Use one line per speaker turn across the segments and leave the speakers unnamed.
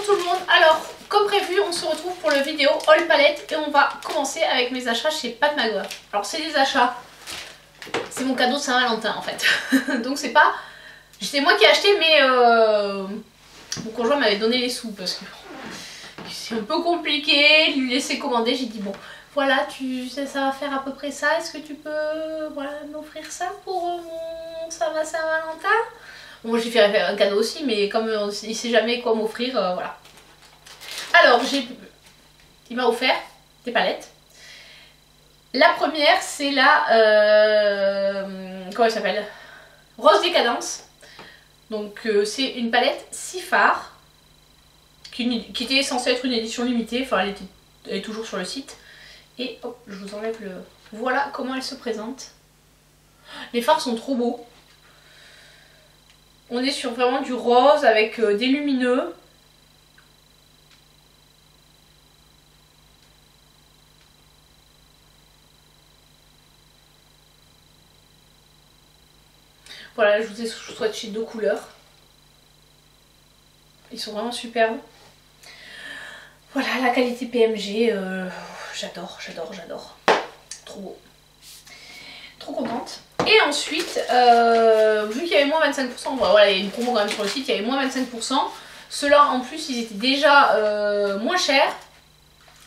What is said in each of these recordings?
tout le monde, alors comme prévu on se retrouve pour le vidéo haul palette et on va commencer avec mes achats chez Pat McGrath. Alors c'est des achats, c'est mon cadeau de Saint-Valentin en fait, donc c'est pas, c'est moi qui ai acheté mais mon conjoint m'avait donné les sous parce que c'est un peu compliqué de lui laisser commander. J'ai dit bon voilà ça va faire à peu près ça, est-ce que tu peux voilà, m'offrir ça pour mon Saint-Valentin? Bon, j'ai fait un cadeau aussi, mais comme il sait jamais quoi m'offrir, voilà. Alors, il m'a offert des palettes. La première, c'est la... comment elle s'appelle? Rose Décadence. Donc, c'est une palette 6 fards qui était censée être une édition limitée. Enfin, elle est toujours sur le site. Et hop, je vous enlève le... Voilà comment elle se présente. Les fards sont trop beaux. On est sur vraiment du rose avec des lumineux. Voilà, je vous ai swatché 2 couleurs. Ils sont vraiment superbes. Voilà, la qualité PMG, j'adore. Trop beau. Trop contente. Et ensuite, vu qu'il y avait moins 25%, voilà, il y a une promo quand même sur le site, il y avait moins 25%. Ceux-là, en plus, ils étaient déjà moins chers.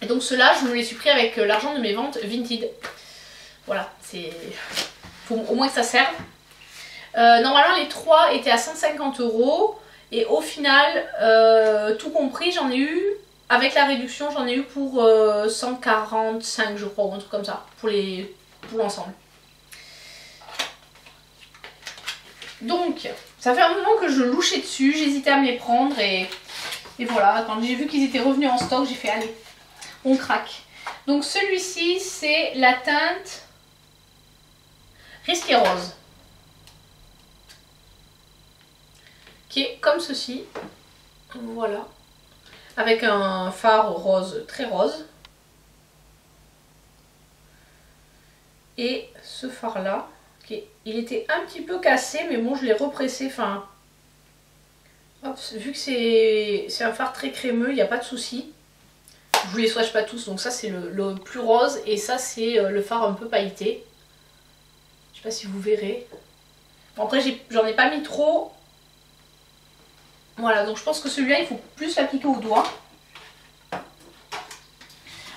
Et donc ceux-là, je me les suis pris avec l'argent de mes ventes Vinted. Voilà, c'est... faut au moins que ça serve. Normalement, les 3 étaient à 150 €. Et au final, tout compris, j'en ai eu, avec la réduction, j'en ai eu pour 145, je crois, ou un truc comme ça, pour l'ensemble. Donc, ça fait un moment que je louchais dessus, j'hésitais à me les prendre et voilà, quand j'ai vu qu'ils étaient revenus en stock, j'ai fait allez, on craque. Donc celui-ci, c'est la teinte Risqué Rose, qui est comme ceci, voilà, avec un fard rose, très rose. Et ce fard là, il était un petit peu cassé, mais bon, je l'ai repressé, enfin, hop, vu que c'est un fard très crémeux, il n'y a pas de souci. Je vous les swatch pas tous, donc ça c'est le plus rose, et ça c'est le fard un peu pailleté. Je sais pas si vous verrez. Bon, après, j'en ai pas mis trop. Voilà, donc je pense que celui-là, il faut plus l'appliquer au doigt.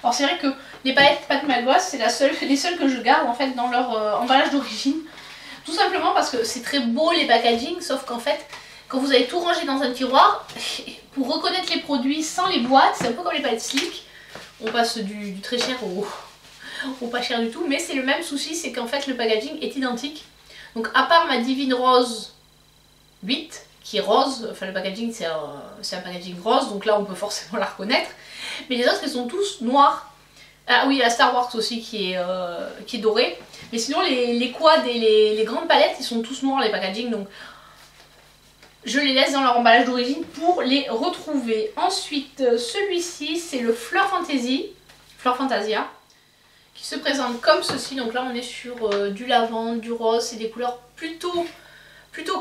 Alors c'est vrai que les palettes Pat McGrath, c'est les seules que je garde en fait dans leur emballage d'origine. Tout simplement parce que c'est très beau les packaging, sauf qu'en fait, quand vous avez tout rangé dans un tiroir, pour reconnaître les produits sans les boîtes, c'est un peu comme les palettes Slick. On passe du très cher au pas cher du tout, mais c'est le même souci, c'est qu'en fait le packaging est identique. Donc à part ma Divine Rose 8, qui est rose, enfin le packaging c'est un packaging rose, donc là on peut forcément la reconnaître. Mais les autres ils sont tous noirs. Ah oui, la Star Wars aussi qui est dorée. Mais sinon les quads et les grandes palettes ils sont tous noirs les packaging, donc je les laisse dans leur emballage d'origine pour les retrouver. Ensuite celui-ci c'est le Fleur Fantasia, qui se présente comme ceci. Donc là on est sur du lavande, du rose, c'est des couleurs plutôt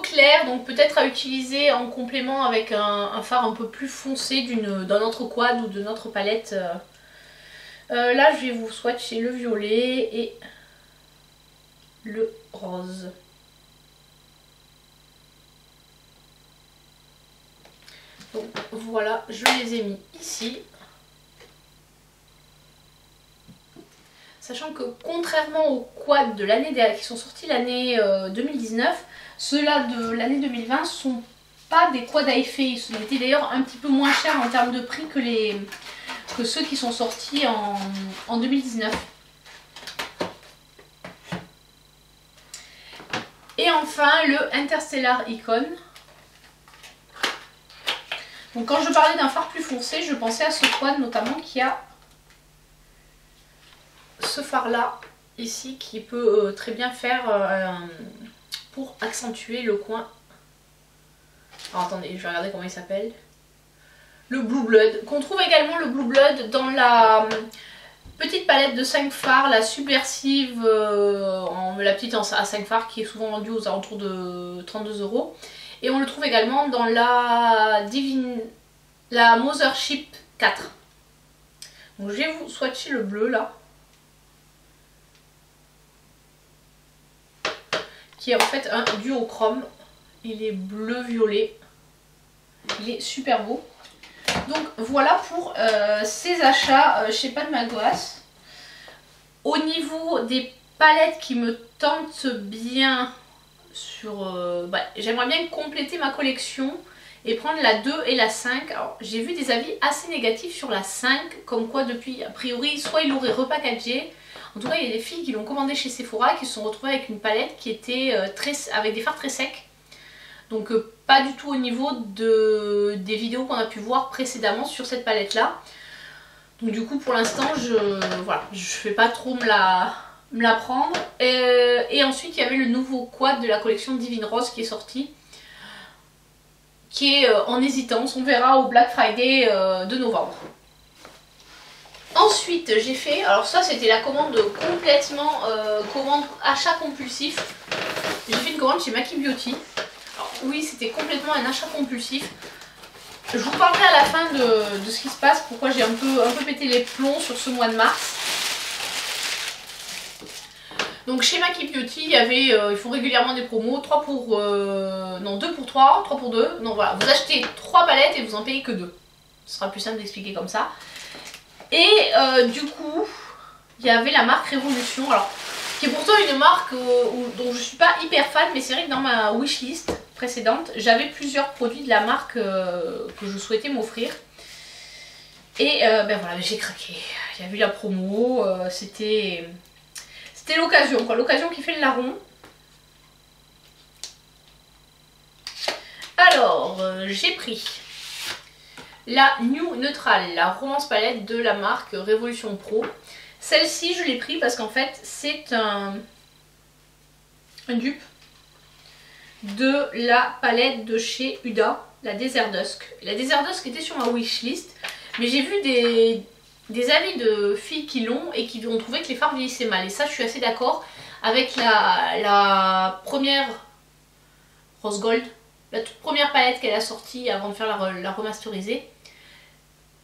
claires, donc peut-être à utiliser en complément avec un fard un peu plus foncé d'un autre quad ou de notre palette. Là je vais vous swatcher le violet et le rose. Donc voilà, je les ai mis ici. Sachant que contrairement aux quads de l'année dernière qui sont sortis l'année 2019, ceux-là de l'année 2020 sont pas des quads à effet. Ils étaient d'ailleurs un petit peu moins chers en termes de prix que ceux qui sont sortis en 2019. Et enfin le Interstellar Icon. Donc quand je parlais d'un fard plus foncé, je pensais à ce quad notamment qui a ce fard là ici qui peut très bien faire pour accentuer le coin. Alors attendez, je vais regarder comment il s'appelle. Le Blue Blood, qu'on trouve également le Blue Blood dans la petite palette de 5 fards, la subversive, la petite à 5 fards qui est souvent vendue aux alentours de 32 €. Et on le trouve également dans la Divine la Mothership 4. Donc je vais vous swatcher le bleu là. Qui est en fait un duochrome. Il est bleu-violet. Il est super beau. Donc voilà pour ces achats chez Pat McGrath. Au niveau des palettes qui me tentent bien sur... j'aimerais bien compléter ma collection et prendre la 2 et la 5. Alors j'ai vu des avis assez négatifs sur la 5, comme quoi depuis, a priori, soit ils l'auraient repackagé. En tout cas, il y a des filles qui l'ont commandé chez Sephora et qui se sont retrouvées avec une palette qui était avec des fards très secs. Donc pas du tout au niveau des vidéos qu'on a pu voir précédemment sur cette palette là. Donc du coup pour l'instant je vais pas trop me la prendre. Et ensuite il y avait le nouveau quad de la collection Divine Rose qui est sorti. Qui est en hésitance, on verra au Black Friday de novembre. Ensuite j'ai fait, alors ça c'était la commande complètement, commande achat compulsif. J'ai fait une commande chez Maki Beauty. Alors, oui, c'était complètement un achat compulsif. Je vous parlerai à la fin de ce qui se passe, pourquoi j'ai un peu pété les plombs sur ce mois de mars. Donc chez Maki Beauty, il y avait, ils font régulièrement des promos, 2 pour 3, 3 pour 2. Donc voilà, vous achetez 3 palettes et vous en payez que 2. Ce sera plus simple d'expliquer comme ça. Et du coup, il y avait la marque Révolution, alors qui est pourtant une marque dont je suis pas hyper fan, mais c'est vrai que dans ma wishlist précédente, j'avais plusieurs produits de la marque que je souhaitais m'offrir. Et voilà, j'ai craqué. Il y a eu la promo, c'était l'occasion, quoi, l'occasion qui fait le larron. Alors, j'ai pris la New Neutral, la Romance Palette de la marque Révolution Pro. Celle-ci, je l'ai pris parce qu'en fait, c'est un dupe de la palette de chez Huda, la Desert Dusk. La Desert Dusk était sur ma wishlist, mais j'ai vu des avis de filles qui l'ont et qui ont trouvé que les fards vieillissaient mal. Et ça, je suis assez d'accord avec la première Rose Gold, la toute première palette qu'elle a sortie avant de faire la remasterisée.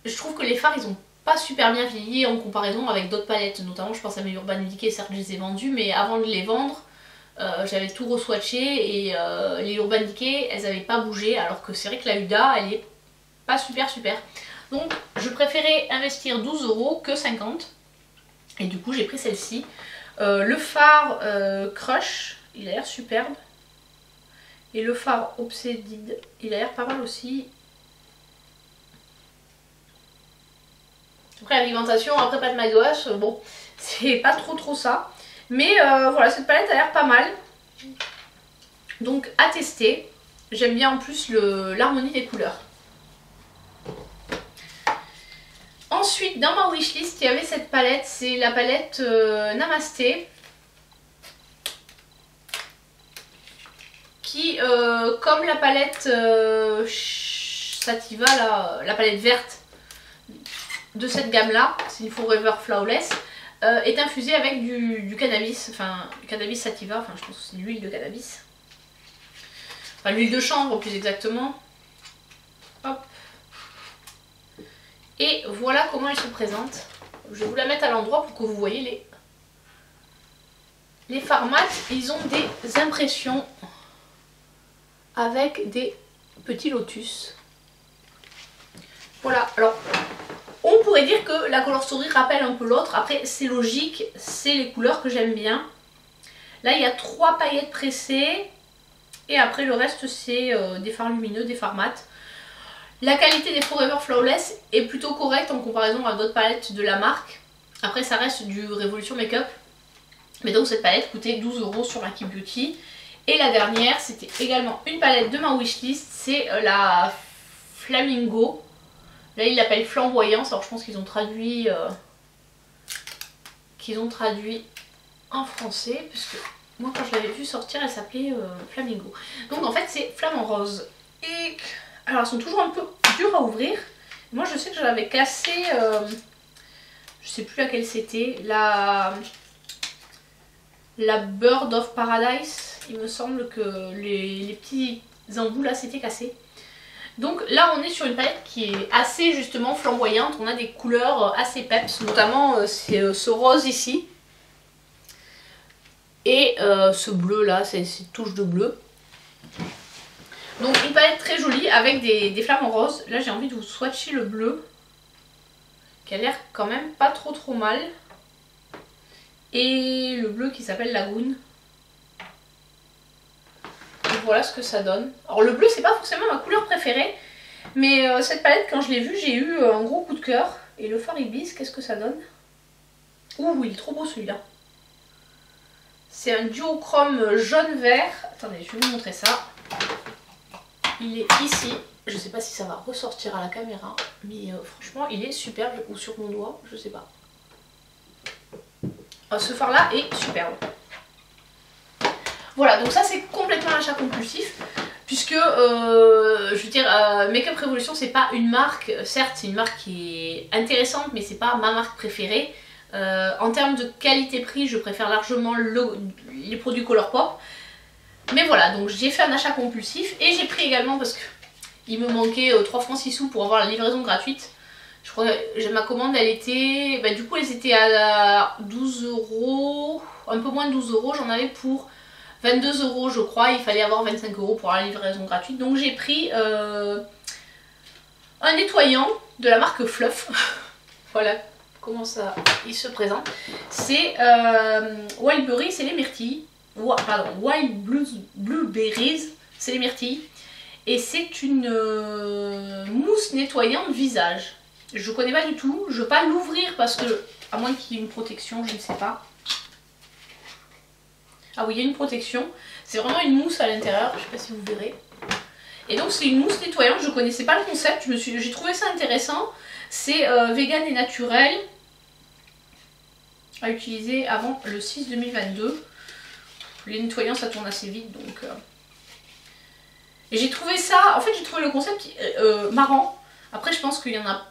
Je trouve que les fards, ils ont pas super bien vieilli en comparaison avec d'autres palettes, notamment je pense à mes Urban Decay, certes je les ai vendus, mais avant de les vendre, j'avais tout re-swatché et les Urban Decay, elles n'avaient pas bougé, alors que c'est vrai que la Huda, elle est pas super. Donc je préférais investir 12 € que 50, et du coup j'ai pris celle-ci. Le phare Crush, il a l'air superbe, et le phare Obsédide, il a l'air pas mal aussi. Après l'alimentation, après Pat McGrath, bon, c'est pas trop ça. Mais voilà, cette palette a l'air pas mal. Donc à tester. J'aime bien en plus l'harmonie des couleurs. Ensuite, dans ma wishlist, il y avait cette palette. C'est la palette Namasté. Qui, comme la palette Sativa, la palette verte de cette gamme là, c'est une Forever Flawless, est infusée avec du cannabis, enfin du cannabis sativa, enfin je pense que c'est de l'huile de cannabis, enfin l'huile de chanvre plus exactement. Hop. Et voilà comment elle se présente. Je vais vous la mettre à l'endroit pour que vous voyez les fards mat. Ils ont des impressions avec des petits lotus. Voilà, alors on pourrait dire que la Color Story rappelle un peu l'autre. Après c'est logique, c'est les couleurs que j'aime bien. Là il y a 3 paillettes pressées. Et après le reste c'est des fards lumineux, des fards mat. La qualité des Forever Flawless est plutôt correcte en comparaison à d'autres palettes de la marque. Après ça reste du Révolution Makeup. Mais donc cette palette coûtait 12 € sur Maki Beauty. Et la dernière c'était également une palette de ma wishlist. C'est la Flamingo. Là ils l'appellent Flamboyance, alors je pense qu'ils ont traduit en français, puisque moi quand je l'avais vu sortir elle s'appelait Flamingo. Donc en fait c'est Flamme en rose. Et alors elles sont toujours un peu dures à ouvrir. Moi je sais que je l'avais cassé, je sais plus laquelle c'était, la Bird of Paradise. Il me semble que les petits embouts là s'étaient cassés. Donc là on est sur une palette qui est assez justement flamboyante, on a des couleurs assez peps, notamment c'est ce rose ici. Et ce bleu là, c'est cette touche de bleu. Donc une palette très jolie avec des flammes en rose. Là j'ai envie de vous swatcher le bleu, qui a l'air quand même pas trop mal. Et le bleu qui s'appelle Lagoon. Donc voilà ce que ça donne. Alors le bleu c'est pas forcément ma couleur préférée, mais cette palette quand je l'ai vue j'ai eu un gros coup de cœur. Et le Far Ibis, qu'est-ce que ça donne? Ouh, il est trop beau celui-là. C'est un duochrome jaune-vert. Attendez, je vais vous montrer ça. Il est ici. Je sais pas si ça va ressortir à la caméra, mais franchement il est superbe. Ou sur mon doigt, je sais pas. Ce fard là est superbe. Voilà, donc ça c'est complètement un achat compulsif. Puisque, je veux dire, Make Up Revolution c'est pas une marque, certes c'est une marque qui est intéressante, mais c'est pas ma marque préférée. En termes de qualité-prix, je préfère largement les produits Colourpop. Mais voilà, donc j'ai fait un achat compulsif et j'ai pris également parce qu'il me manquait 3 francs 6 sous pour avoir la livraison gratuite. Je crois que ma commande elle était, du coup elles étaient à 12 €, un peu moins de 12 €, j'en avais pour 22 € je crois, il fallait avoir 25 € pour la livraison gratuite. Donc j'ai pris un nettoyant de la marque Fluff. Voilà comment ça il se présente. C'est Wildberry, c'est les myrtilles. Pardon, Wild Blueberries, c'est les myrtilles. Et c'est une mousse nettoyante visage. Je connais pas du tout, je vais pas l'ouvrir parce que, à moins qu'il y ait une protection, je ne sais pas. Ah oui, il y a une protection. C'est vraiment une mousse à l'intérieur, je sais pas si vous verrez. Et donc c'est une mousse nettoyante, je connaissais pas le concept, j'ai trouvé ça intéressant. C'est vegan et naturel. À utiliser avant le 6 2022. Les nettoyants ça tourne assez vite donc... Et j'ai trouvé ça, en fait j'ai trouvé le concept marrant. Après je pense qu'il y en a,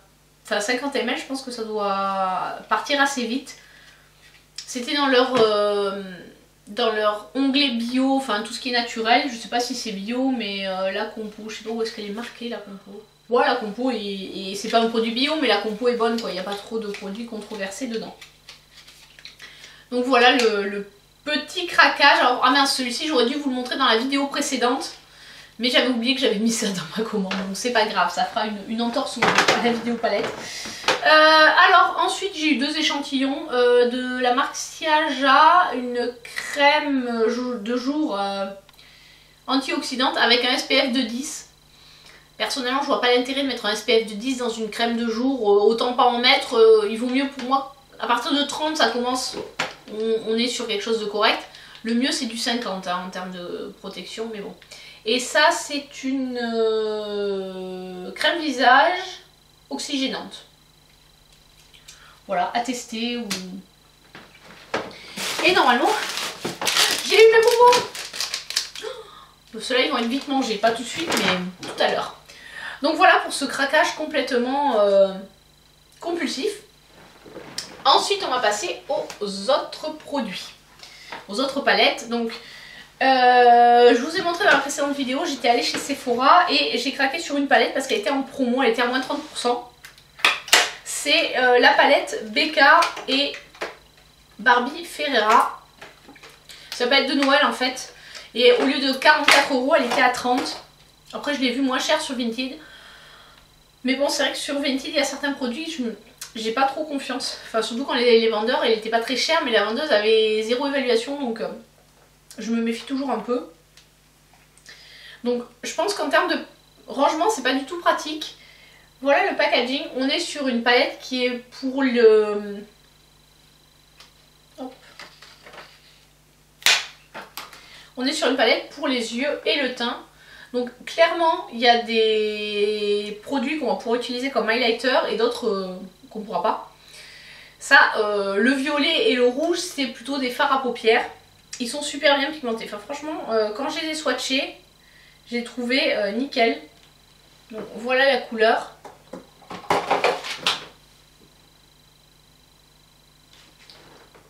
enfin 50 ml, je pense que ça doit partir assez vite. C'était dans leur onglet bio, enfin tout ce qui est naturel. Je sais pas si c'est bio, mais la compo, je sais pas où est-ce qu'elle est marquée la compo. Voilà, la compo, et c'est pas un produit bio, mais la compo est bonne quoi, il n'y a pas trop de produits controversés dedans. Donc voilà le petit craquage. Alors, ah mince, celui-ci j'aurais dû vous le montrer dans la vidéo précédente. Mais j'avais oublié que j'avais mis ça dans ma commande. Donc c'est pas grave, ça fera une entorse à la vidéo palette. Alors ensuite j'ai eu 2 échantillons de la marque Siaja. Une crème de jour antioxydante avec un SPF de 10. Personnellement je vois pas l'intérêt de mettre un SPF de 10 dans une crème de jour. Autant pas en mettre, il vaut mieux pour moi. À partir de 30 ça commence, on est sur quelque chose de correct. Le mieux c'est du 50 hein, en termes de protection, mais bon. Et ça c'est une crème visage oxygénante. Voilà, à tester. Et normalement, j'ai eu mes bonbons. Ceux-là ils vont être vite mangés, pas tout de suite mais tout à l'heure. Donc voilà pour ce craquage complètement compulsif. Ensuite on va passer aux autres produits, aux autres palettes. Donc je vous ai montré dans la précédente vidéo, j'étais allée chez Sephora et j'ai craqué sur une palette parce qu'elle était en promo, elle était à moins 30%. C'est la palette Becca et Barbie Ferreira. C'est la palette de Noël en fait. Et au lieu de 44 €, elle était à 30. Après je l'ai vu moins cher sur Vinted. Mais bon c'est vrai que sur Vinted il y a certains produits, j'ai pas trop confiance. Enfin surtout quand les vendeurs, elle était pas très chère mais la vendeuse avait 0 évaluation donc je me méfie toujours un peu. Donc je pense qu'en termes de rangement c'est pas du tout pratique. Voilà le packaging, on est sur une palette qui est pour le... Hop. On est sur une palette pour les yeux et le teint. Donc clairement il y a des produits qu'on va pouvoir utiliser comme highlighter et d'autres qu'on ne pourra pas. Ça, le violet et le rouge c'est plutôt des fards à paupières. Ils sont super bien pigmentés. Enfin franchement quand je les ai swatchés, j'ai trouvé nickel. Donc voilà la couleur.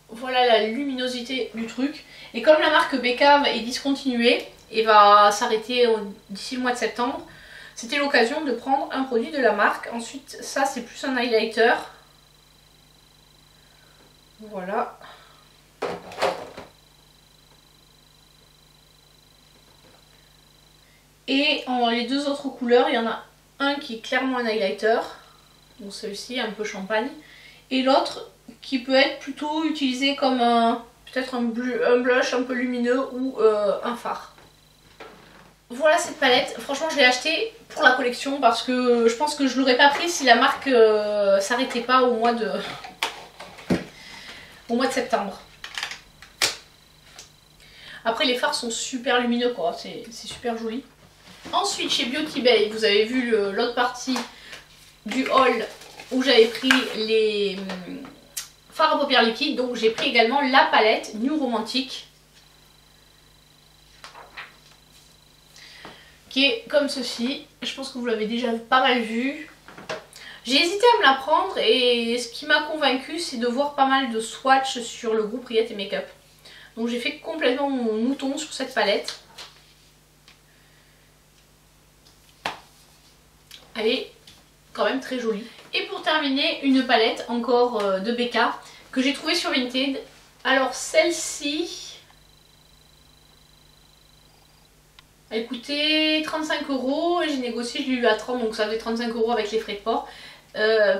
Voilà la luminosité du truc. Et comme la marque Becca est discontinuée et va s'arrêter d'ici le mois de septembre, c'était l'occasion de prendre un produit de la marque. Ensuite, ça c'est plus un highlighter. Voilà. Et en les deux autres couleurs, il y en a un qui est clairement un highlighter. Donc celui-ci un peu champagne. Et l'autre qui peut être plutôt utilisé comme peut-être un blush un peu lumineux ou un fard. Voilà cette palette. Franchement, je l'ai achetée pour la collection parce que je pense que je l'aurais pas pris si la marque s'arrêtait pas au mois de septembre. Après, les fards sont super lumineux, quoi. C'est super joli. Ensuite, chez Beauty Bay, vous avez vu l'autre partie du haul où j'avais pris les fards à paupières liquides. Donc, j'ai pris également la palette New Romantic, qui est comme ceci. Je pense que vous l'avez déjà pas mal vu. J'ai hésité à me la prendre et ce qui m'a convaincue, c'est de voir pas mal de swatchs sur le groupe Riette et Make-up. Donc j'ai fait complètement mon mouton sur cette palette. Elle est quand même très jolie. Et pour terminer, une palette encore de BK que j'ai trouvée sur Vinted. Alors celle-ci, elle coûtait 35 € et j'ai négocié, je l'ai eu à 30, donc ça fait 35 € avec les frais de port.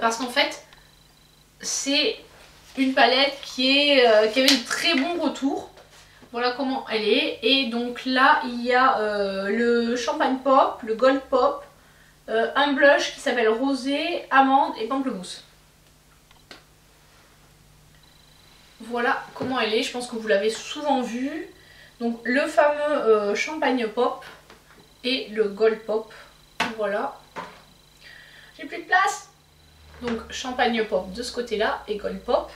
Parce qu'en fait, c'est une palette qui avait de très bons retours. Voilà comment elle est. Et donc là, il y a le Champagne Pop, le Gold Pop, un blush qui s'appelle Rosé, Amande et Pamplemousse. Voilà comment elle est. Je pense que vous l'avez souvent vu. Donc le fameux Champagne Pop et le Gold Pop. Voilà. J'ai plus de place. Donc Champagne Pop de ce côté-là et Gold Pop.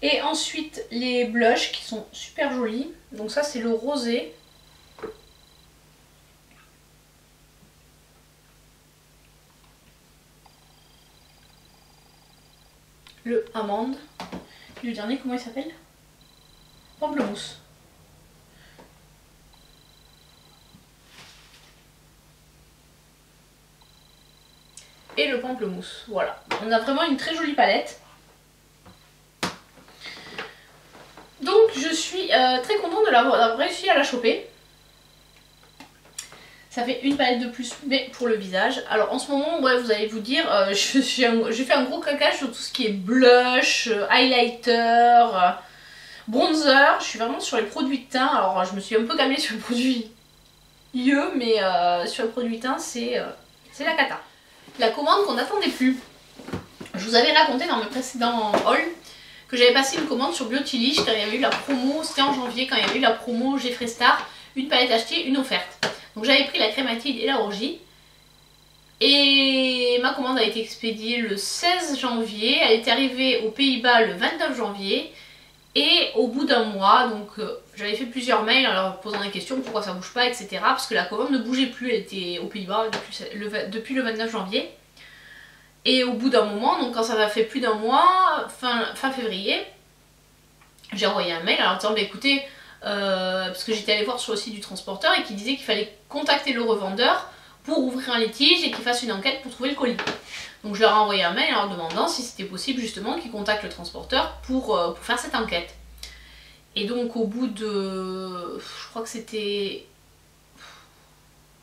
Et ensuite les blushs qui sont super jolis. Donc ça c'est le rosé. Le amande. Et le dernier, comment il s'appelle? Pamplemousse. Et le pamplemousse, voilà. On a vraiment une très jolie palette. Donc je suis très contente d'avoir réussi à la choper. Ça fait une palette de plus, mais pour le visage. Alors en ce moment, ouais, vous allez vous dire, j'ai fait un gros craquage sur tout ce qui est blush, highlighter, bronzer. Je suis vraiment sur les produits de teint. Alors je me suis un peu calmée sur les produits IE, mais sur les produits de teint, c'est la cata. La commande qu'on n'attendait plus. Je vous avais raconté dans mes précédents hauls que j'avais passé une commande sur Beautylish quand il y avait eu la promo, c'était en janvier quand il y avait eu la promo Jeffree Star, une palette achetée, une offerte. Donc j'avais pris la crématide et la orgie. Et ma commande a été expédiée le 16 janvier, elle est arrivée aux Pays-Bas le 29 janvier. Et au bout d'un mois, donc j'avais fait plusieurs mails en leur posant des questions, pourquoi ça bouge pas, etc. Parce que la commande ne bougeait plus, elle était aux Pays-Bas depuis le 29 janvier. Et au bout d'un moment, donc quand ça a fait plus d'un mois, fin février, j'ai envoyé un mail en leur disant bah, écoutez, parce que j'étais allée voir sur le site du transporteur et qui disait qu'il fallait contacter le revendeur pour ouvrir un litige et qu'il fasse une enquête pour trouver le colis. Donc je leur ai envoyé un mail en leur demandant si c'était possible justement qu'ils contactent le transporteur pour faire cette enquête. Et donc au bout de... je crois que c'était...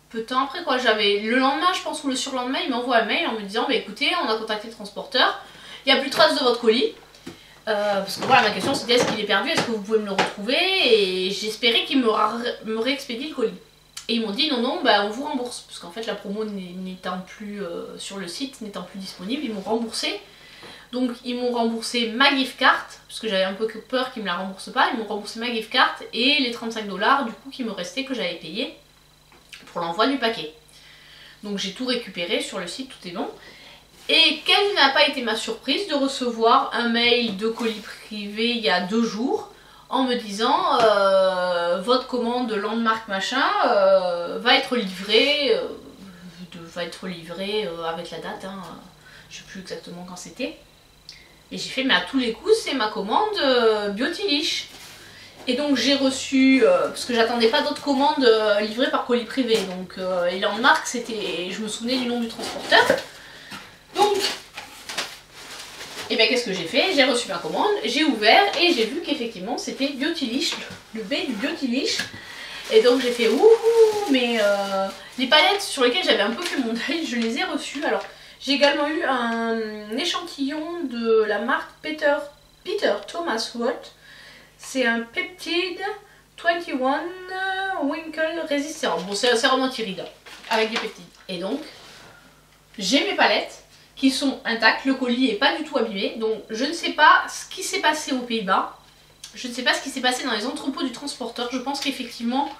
peu de temps après quoi, j'avais le lendemain je pense ou le surlendemain, il m'envoie un mail en me disant bah écoutez, on a contacté le transporteur, il n'y a plus de traces de votre colis. Parce que voilà, ma question c'était est-ce qu'il est perdu, est-ce que vous pouvez me le retrouver, et j'espérais qu'il me réexpédie le colis. Et ils m'ont dit non non, bah on vous rembourse, parce qu'en fait la promo n'étant plus sur le site, n'étant plus disponible, ils m'ont remboursé. Donc ils m'ont remboursé ma gift card, parce que j'avais un peu peur qu'ils me la remboursent pas, ils m'ont remboursé ma gift card et les 35 $ du coup qui me restaient que j'avais payé pour l'envoi du paquet. Donc j'ai tout récupéré sur le site, tout est bon. Et quelle n'a pas été ma surprise de recevoir un mail de colis privé il y a 2 jours en me disant votre commande Landmark machin va être livrée, avec la date, hein, je sais plus exactement quand c'était. Et j'ai fait mais à tous les coups c'est ma commande Beautylish. Et donc j'ai reçu, parce que j'attendais pas d'autres commandes livrées par colis privé, donc et Landmark c'était, je me souvenais du nom du transporteur. Donc, et bien qu'est-ce que j'ai fait? J'ai reçu ma commande, j'ai ouvert et j'ai vu qu'effectivement c'était Beautylish, le B du Beautylish. Et donc j'ai fait ouhou, mais les palettes sur lesquelles j'avais un peu fait mon deuil, je les ai reçues. Alors j'ai également eu un échantillon de la marque Peter Thomas Roth. C'est un peptide 21 Winkle résistant. Bon, c'est vraiment anti-rides avec des peptides. Et donc, j'ai mes palettes qui sont intactes. Le colis n'est pas du tout abîmé. Donc, je ne sais pas ce qui s'est passé aux Pays-Bas. Je ne sais pas ce qui s'est passé dans les entrepôts du transporteur. Je pense qu'effectivement,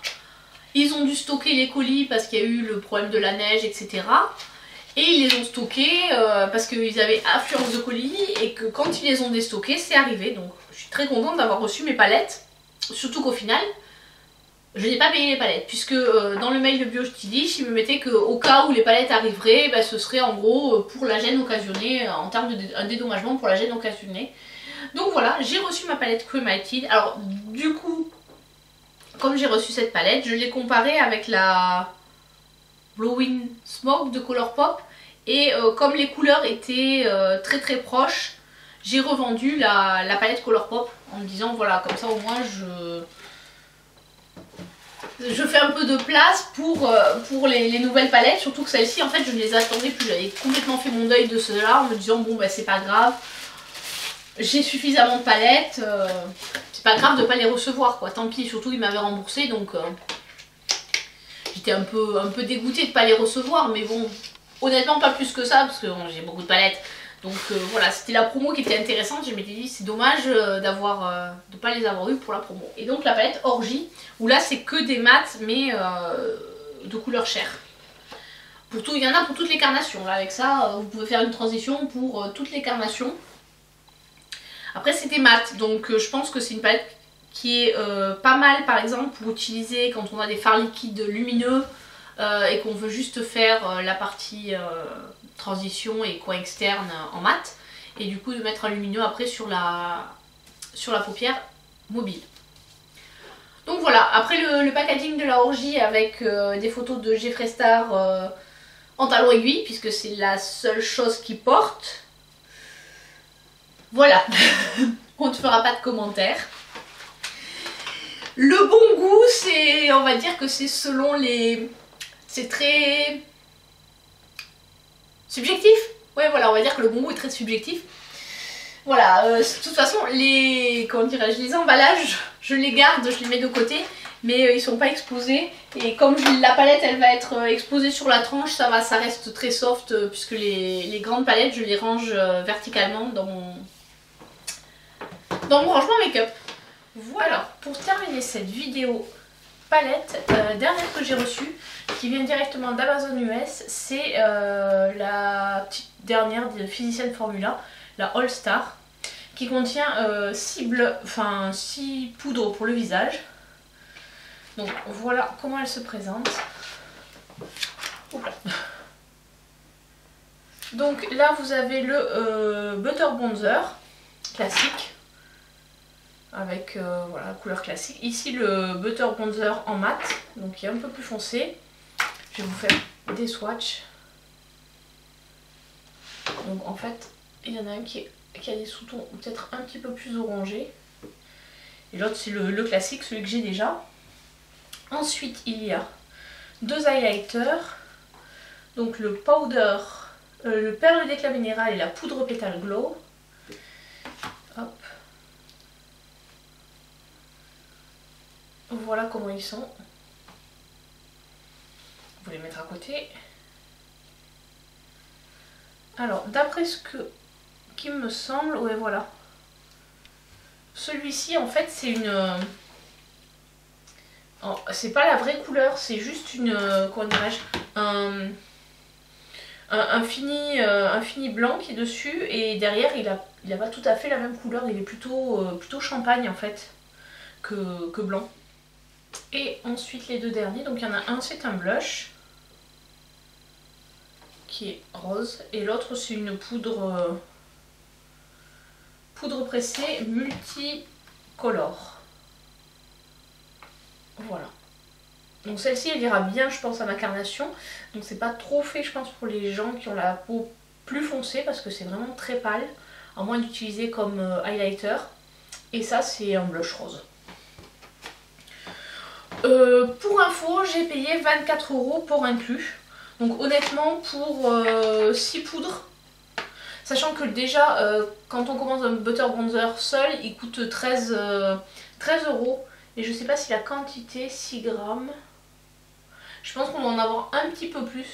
ils ont dû stocker les colis parce qu'il y a eu le problème de la neige, etc. Et ils les ont stockés parce qu'ils avaient affluence de colis et que quand ils les ont déstockés, c'est arrivé. Donc je suis très contente d'avoir reçu mes palettes. Surtout qu'au final, je n'ai pas payé les palettes. Puisque dans le mail de Beautylish, il me mettait qu'au cas où les palettes arriveraient, bah, ce serait en gros pour la gêne occasionnée, en termes de dédommagement pour la gêne occasionnée. Donc voilà, j'ai reçu ma palette Cremated. Alors du coup, comme j'ai reçu cette palette, je l'ai comparée avec la Blowing Smoke de Colourpop. Et comme les couleurs étaient très proches, j'ai revendu la palette Colourpop en me disant voilà, comme ça au moins je fais un peu de place pour les nouvelles palettes. Surtout que celles-ci en fait je ne les attendais plus, j'avais complètement fait mon deuil de ceux-là en me disant bon bah c'est pas grave, j'ai suffisamment de palettes, c'est pas grave de pas les recevoir quoi, tant pis, surtout ils m'avaient remboursé donc j'étais un peu dégoûtée de pas les recevoir, mais bon, honnêtement pas plus que ça parce que bon, j'ai beaucoup de palettes. Donc voilà, c'était la promo qui était intéressante, je m'étais dit c'est dommage de pas les avoir eu pour la promo. Et donc la palette Orgie, où là c'est que des mats mais de couleur chair. Pour tout, il y en a pour toutes les carnations, là avec ça vous pouvez faire une transition pour toutes les carnations. Après c'était mat, donc je pense que c'est une palette qui est pas mal par exemple pour utiliser quand on a des fards liquides lumineux et qu'on veut juste faire la partie transition et coin externe en mat, et du coup de mettre un lumineux après sur la paupière mobile. Donc voilà, après le packaging de la Orgie avec des photos de Jeffree Star en talon aiguille, puisque c'est la seule chose qu'il porte. Voilà, on ne fera pas de commentaires. Le bon goût, c'est, on va dire que c'est selon les... C'est très subjectif. Ouais, voilà, on va dire que le bon goût est très subjectif. Voilà, de toute façon, comment dirais-je, les emballages, je les garde, je les mets de côté, mais ils sont pas exposés. Et comme la palette, elle va être exposée sur la tranche, ça reste très soft, puisque les grandes palettes, je les range verticalement dans mon rangement make-up. Voilà, alors, pour terminer cette vidéo palette, dernière que j'ai reçue, qui vient directement d'Amazon US, c'est la petite dernière de Physicians Formula, la All Star, qui contient 6 poudres pour le visage. Donc voilà comment elle se présente. Oula. Donc là vous avez le Butter Bronzer classique, avec voilà, la couleur classique. Ici le Butter Bronzer en mat, donc qui est un peu plus foncé. Je vais vous faire des swatchs. Donc en fait, il y en a un qui a des sous-tons peut-être un petit peu plus orangés. Et l'autre c'est le classique, celui que j'ai déjà. Ensuite il y a deux highlighters. Donc le powder, le perle d'éclat minéral et la poudre pétale glow. Hop. Voilà comment ils sont. Vous les mettre à côté. Alors d'après ce qui me semble, ouais voilà. Celui-ci en fait c'est une... c'est pas la vraie couleur, c'est juste une... comment dirais-je, un fini blanc qui est dessus, et derrière il a pas tout à fait la même couleur, il est plutôt champagne en fait que blanc. Et ensuite les deux derniers, donc il y en a un c'est un blush qui est rose et l'autre c'est une poudre pressée multicolore. Voilà. Donc celle-ci elle ira bien je pense à ma carnation. Donc c'est pas trop fait je pense pour les gens qui ont la peau plus foncée parce que c'est vraiment très pâle. À moins d'utiliser comme highlighter. Et ça c'est un blush rose. Pour info j'ai payé 24 € pour inclus. Donc honnêtement pour 6 poudres. Sachant que déjà quand on commande un butter bronzer seul il coûte 13 €. Et je sais pas si la quantité 6 grammes. Je pense qu'on va en avoir un petit peu plus.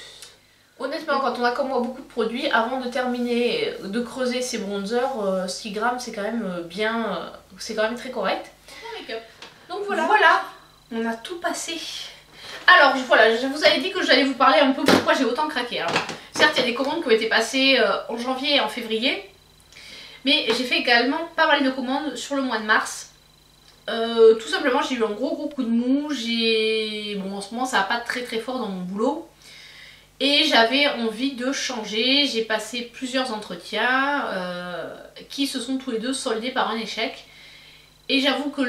Honnêtement, quand on a comme moi beaucoup de produits, avant de terminer de creuser ces bronzers, 6 grammes c'est quand même bien, c'est quand même très correct. Donc voilà, on a tout passé. Alors voilà, je vous avais dit que j'allais vous parler un peu pourquoi j'ai autant craqué. Alors certes, il y a des commandes qui ont été passées en janvier et en février, mais j'ai fait également pas mal de commandes sur le mois de mars. Tout simplement j'ai eu un gros coup de mou, bon en ce moment ça va pas très fort dans mon boulot et j'avais envie de changer. J'ai passé plusieurs entretiens qui se sont tous les deux soldés par un échec et j'avoue que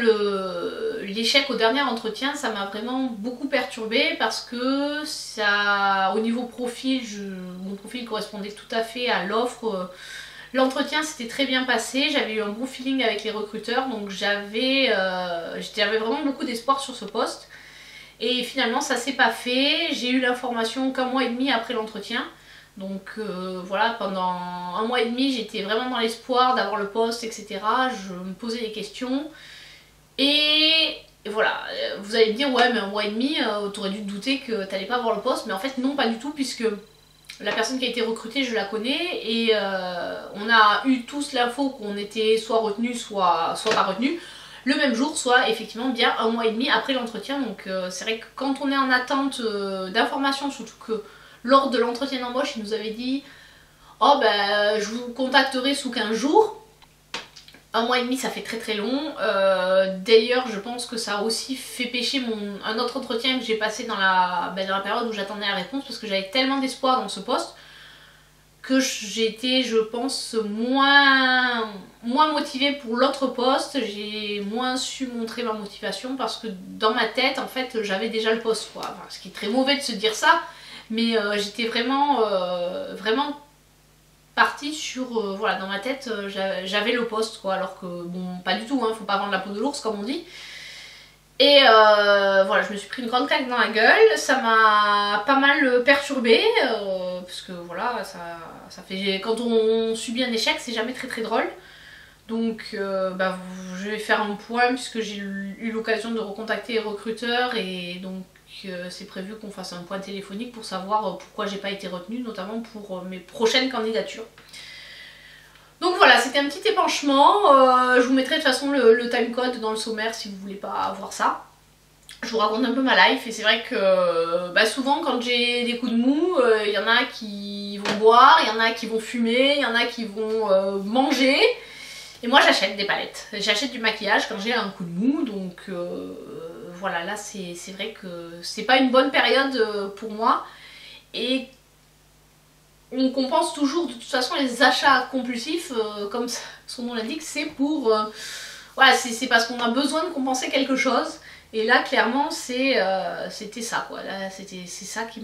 l'échec au dernier entretien ça m'a vraiment beaucoup perturbée parce que ça, au niveau profil, mon profil correspondait tout à fait à l'offre. L'entretien s'était très bien passé, j'avais eu un bon feeling avec les recruteurs, donc j'avais vraiment beaucoup d'espoir sur ce poste. Et finalement ça s'est pas fait, j'ai eu l'information qu'un mois et demi après l'entretien. Donc voilà, pendant un mois et demi j'étais vraiment dans l'espoir d'avoir le poste, etc. Je me posais des questions. Et voilà, vous allez me dire ouais mais un mois et demi, t'aurais dû te douter que t'allais pas avoir le poste. Mais en fait non, pas du tout, puisque la personne qui a été recrutée, je la connais et on a eu tous l'info qu'on était soit retenu, soit pas retenu le même jour, soit effectivement bien un mois et demi après l'entretien. Donc c'est vrai que quand on est en attente d'informations, surtout que lors de l'entretien d'embauche, il nous avait dit « Oh ben je vous contacterai sous 15 jours ». Un mois et demi ça fait très long. D'ailleurs je pense que ça a aussi fait pêcher un autre entretien que j'ai passé dans la période où j'attendais la réponse, parce que j'avais tellement d'espoir dans ce poste que j'étais je pense moins motivée pour l'autre poste. J'ai moins su montrer ma motivation parce que dans ma tête en fait j'avais déjà le poste quoi. Enfin, ce qui est très mauvais de se dire ça, mais j'étais vraiment partie sur, voilà, dans ma tête j'avais le poste quoi, alors que bon pas du tout, hein, faut pas vendre la peau de l'ours comme on dit. Et voilà, je me suis pris une grande claque dans la gueule, ça m'a pas mal perturbée, parce que voilà, ça fait, quand on subit un échec c'est jamais très drôle. Donc je vais faire un point puisque j'ai eu l'occasion de recontacter les recruteurs et donc c'est prévu qu'on fasse un point téléphonique pour savoir pourquoi j'ai pas été retenue, notamment pour mes prochaines candidatures. Donc voilà, c'était un petit épanchement. Je vous mettrai de toute façon le timecode dans le sommaire si vous voulez pas voir ça. Je vous raconte un peu ma life et c'est vrai que souvent quand j'ai des coups de mou, il y en a qui vont boire, il y en a qui vont fumer, il y en a qui vont manger. Et moi j'achète des palettes, j'achète du maquillage quand j'ai un coup de mou, donc voilà, là c'est vrai que c'est pas une bonne période pour moi. Et on compense toujours de toute façon les achats compulsifs, comme son nom l'indique, c'est pour... voilà, c'est parce qu'on a besoin de compenser quelque chose. Et là clairement c'était ça quoi, là c'est ça qui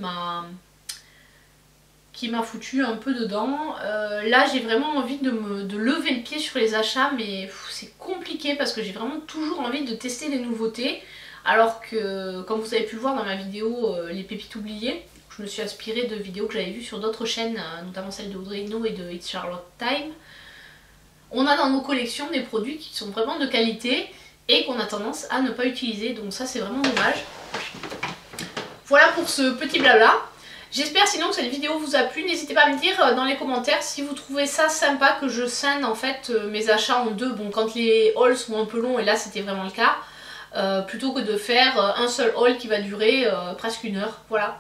m'a foutu un peu dedans. Là j'ai vraiment envie de lever le pied sur les achats, mais c'est compliqué parce que j'ai vraiment toujours envie de tester des nouveautés, alors que comme vous avez pu le voir dans ma vidéo les pépites oubliées, je me suis inspirée de vidéos que j'avais vues sur d'autres chaînes, notamment celle de Audrey Hinault et de It's Charlotte Time. On a dans nos collections des produits qui sont vraiment de qualité et qu'on a tendance à ne pas utiliser, donc ça c'est vraiment dommage. Voilà pour ce petit blabla. J'espère sinon que cette vidéo vous a plu. N'hésitez pas à me dire dans les commentaires si vous trouvez ça sympa que je scinde en fait mes achats en deux. Bon, quand les hauls sont un peu longs, et là c'était vraiment le cas, plutôt que de faire un seul haul qui va durer presque 1 heure. Voilà.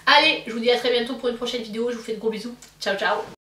Allez, je vous dis à très bientôt pour une prochaine vidéo. Je vous fais de gros bisous. Ciao ciao.